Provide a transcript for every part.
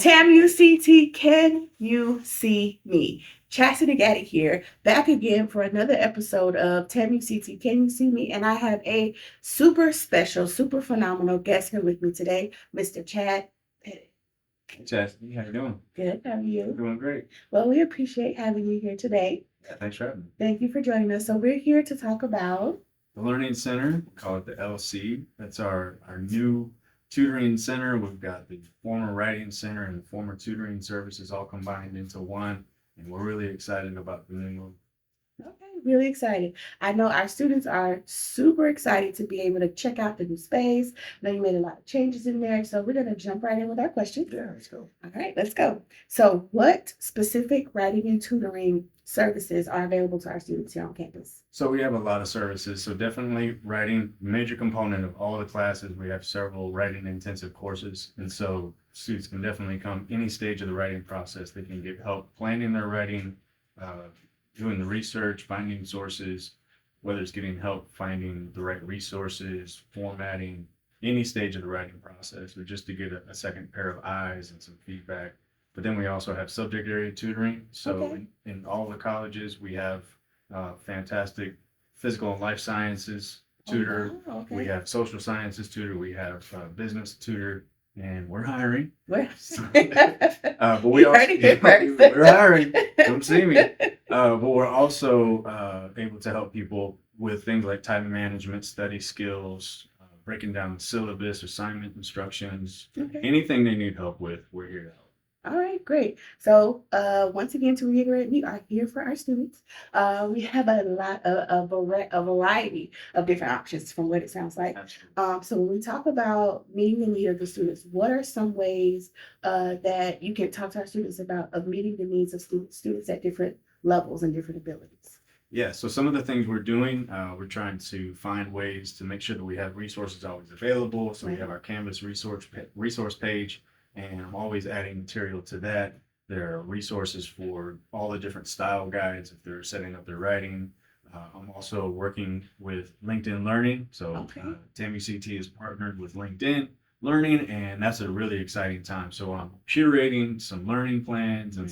TAMUCT, can you see me? Chastity Gaddy here, back again for another episode of TAMUCT, can you see me? And I have a super special, super phenomenal guest here with me today, Mr. Chad Petit. Hey, Chastity, how you doing? Good, how are you? Doing great. Well, we appreciate having you here today. Yeah, thanks for having me. Thank you for joining us. So we're here to talk about The Learning Center, we call it the LC. That's our new tutoring center. We've got the former writing center and the former tutoring services all combined into one, and we're really excited about the new move. Okay, really excited. I know our students are super excited to be able to check out the new space. I know you made a lot of changes in there, so we're going to jump right in with our questions. Yeah, let's go. All right, let's go. So, what specific writing and tutoring services are available to our students here on campus? So we have a lot of services. So definitely writing, major component of all the classes. We have several writing intensive courses. And so students can definitely come any stage of the writing process. They can get help planning their writing, doing the research, finding sources, whether it's getting help finding the right resources, formatting, any stage of the writing process, or just to get a second pair of eyes and some feedback. But then we also have subject area tutoring. So Okay. in all the colleges, we have fantastic physical and life sciences tutor. Oh, wow, We okay. have social sciences tutor. We have business tutor, and we're hiring. Well, But we you also heard it here we're hiring. first. Come see me. But we're also able to help people with things like time management, study skills, breaking down the syllabus, assignment instructions, Okay. anything they need help with. We're here to help. All right, great. So, once again, to reiterate, we are here for our students. We have a lot of a variety of different options from what it sounds like. Absolutely. So, when we talk about meeting the need of the students, what are some ways that you can talk to our students about of meeting the needs of students at different levels and different abilities? Yeah, so some of the things we're doing, we're trying to find ways to make sure that we have resources always available. So we have Right. our Canvas resource page, and I'm always adding material to that. There are resources for all the different style guides if they're setting up their writing. I'm also working with LinkedIn Learning. So Okay. TAMUCT is partnered with LinkedIn Learning, and that's a really exciting time. So I'm curating some learning plans and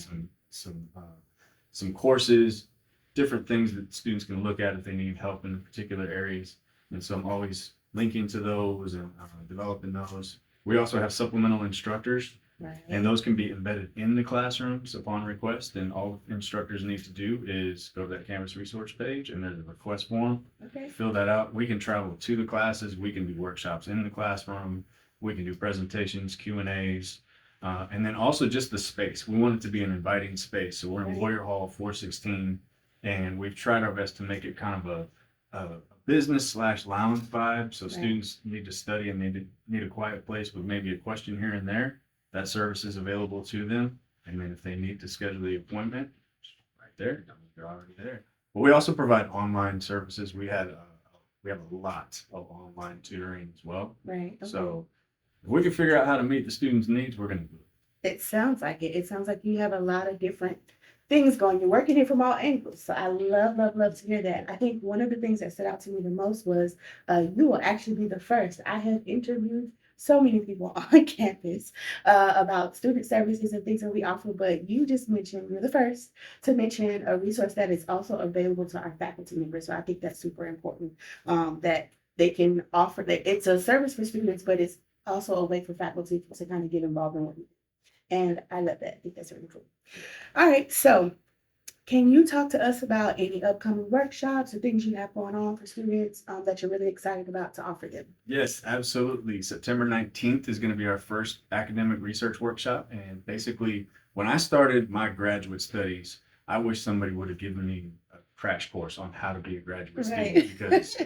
some courses, different things that students can look at if they need help in particular areas. And so I'm always linking to those and developing those. We also have supplemental instructors, Right. and those can be embedded in the classrooms upon request. And all instructors need to do is go to that Canvas resource page, and there's a request form. Okay. Fill that out. We can travel to the classes. We can do workshops in the classroom. We can do presentations, Q&As. And then also just the space. We want it to be an inviting space. So we're in Right. Warrior Hall 416, and we've tried our best to make it kind of a business / lounge vibe. So Right. students need to study and need a quiet place with maybe a question here and there. That service is available to them. And then if they need to schedule the appointment, right there, they're already there. But we also provide online services. We have a lot of online tutoring as well. Right. Okay. So if we can figure out how to meet the students' needs, we're going to do it. It sounds like it. It sounds like you have a lot of different things going. You're working it from all angles. So I love, love, love to hear that. I think one of the things that stood out to me the most was you will actually be the first. I have interviewed so many people on campus about student services and things that we offer, but you just mentioned you're the first to mention a resource that is also available to our faculty members. So I think that's super important that they can offer that. It's a service for students, but it's also a way for faculty to kind of get involved in what we do. And I love that. I think that's really cool. All right. So, can you talk to us about any upcoming workshops or things you have going on for students that you're really excited about to offer them? Yes, absolutely. September 19th is going to be our first academic research workshop. And basically, when I started my graduate studies, I wish somebody would have given me a crash course on how to be a graduate student Right. because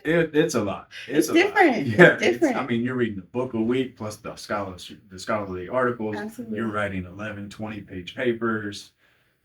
it's a lot. It's a lot. different. Yeah, It's different. I mean, you're reading a book a week plus the scholarly articles. Absolutely. You're writing 11, 20-page papers.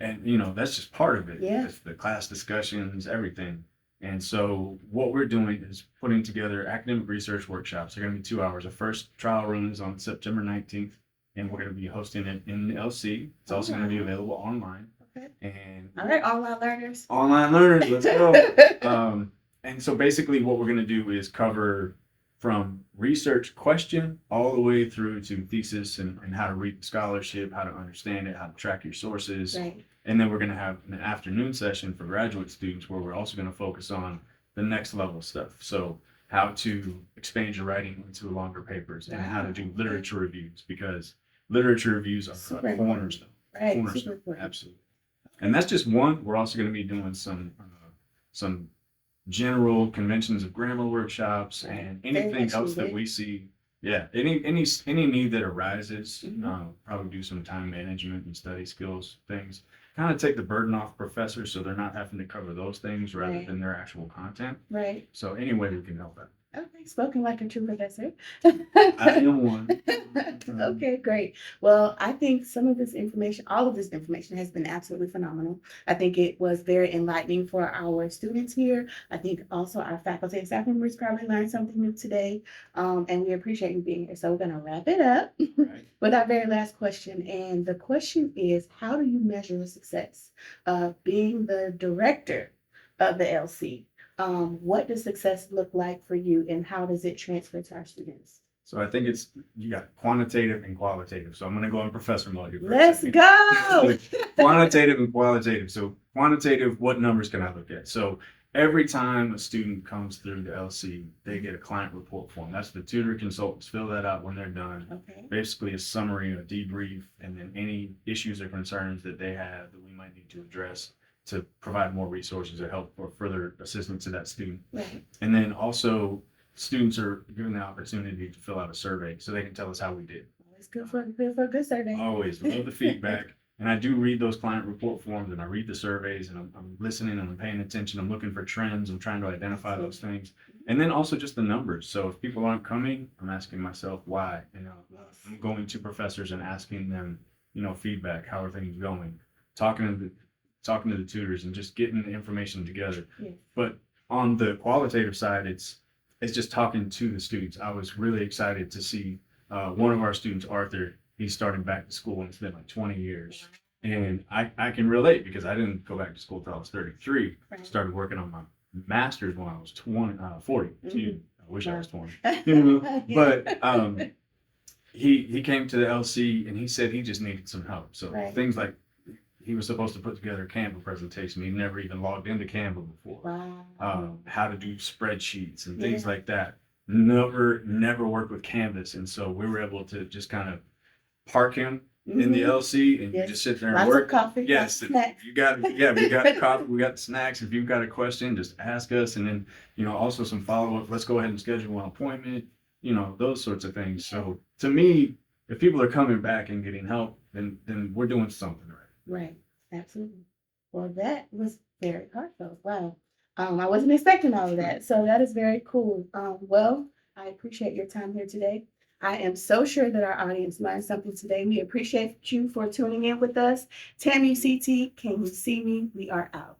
And, that's just part of it. Yeah. It's the class discussions, everything. And so what we're doing is putting together academic research workshops. They're going to be 2 hours. The first trial run is on September 19th, and we're going to be hosting it in the LC. It's also going to be available online. Okay. And All right, online learners. online learners, let's go. And so basically what we're going to do is cover from research question all the way through to thesis and how to read the scholarship, how to understand it, how to track your sources. Right. And then we're going to have an afternoon session for graduate students where we're also going to focus on the next level stuff. So how to expand your writing into longer papers and how to do literature reviews, because literature reviews are Super a cornerstone. Right. Super Cornerstone, important. absolutely. And that's just one. We're also going to be doing some general conventions of grammar workshops Right. and Very anything much else that needed. we see. Yeah, any need that arises, Mhm. probably do some time management and study skills things. Kind of take the burden off professors so they're not having to cover those things rather Right. than their actual content. Right. So any way we can help out. Okay, spoken like a true professor. I am one. Okay, great. Well, I think some of this information, all of this information has been absolutely phenomenal. I think it was very enlightening for our students here. I think also our faculty and staff members probably learned something new today. And we appreciate you being here. So we're going to wrap it up Right. with our very last question. And the question is, how do you measure the success of being the director of the LC? What does success look like for you and how does it transfer to our students? So I think you got quantitative and qualitative. So I'm going to go in professor mode here. Let's go. Quantitative and qualitative. So quantitative, what numbers can I look at? So every time a student comes through the LC, they get a client report form. That's the tutor consultants fill that out when they're done. Okay. Basically a summary, a debrief, and then any issues or concerns that they have that we might need to address to provide more resources to help for further assistance to that student. Right. And then also students are given the opportunity to fill out a survey so they can tell us how we did. Always good for a good survey. Always love the feedback. And I do read those client report forms and I read the surveys and I'm listening and I'm paying attention. I'm looking for trends. I'm trying to identify those things. And then also just the numbers. So if people aren't coming, I'm asking myself why. I'm going to professors and asking them, feedback. How are things going? Talking to the tutors and just getting the information together. Yes. But on the qualitative side, it's just talking to the students. I was really excited to see one of our students, Arthur. He's starting back to school and it's been like 20 years. And I can relate because I didn't go back to school until I was 33. Right. Started working on my master's when I was 40. Mhm. I wish I was 20. Yeah. But he came to the LC and he said he just needed some help. So Right. things like he was supposed to put together a Canva presentation. He never even logged into Canva before. Wow. How to do spreadsheets and things Yeah. like that. Never worked with Canvas. And so we were able to just kind of park him in the Mhm. LC and Yes. you just sit there and Lots work. of coffee. Yes, Lots of snacks. we got the coffee, we got the snacks. If you've got a question, just ask us. And then, also some follow-up. Let's go ahead and schedule an appointment, those sorts of things. So to me, if people are coming back and getting help, then we're doing something right. Right. Absolutely. Well, that was very heartfelt. Wow. I wasn't expecting all of that. So that is very cool. Well, I appreciate your time here today. I am so sure that our audience learned something today. We appreciate you for tuning in with us. TAMUCT, can you see me? We are out.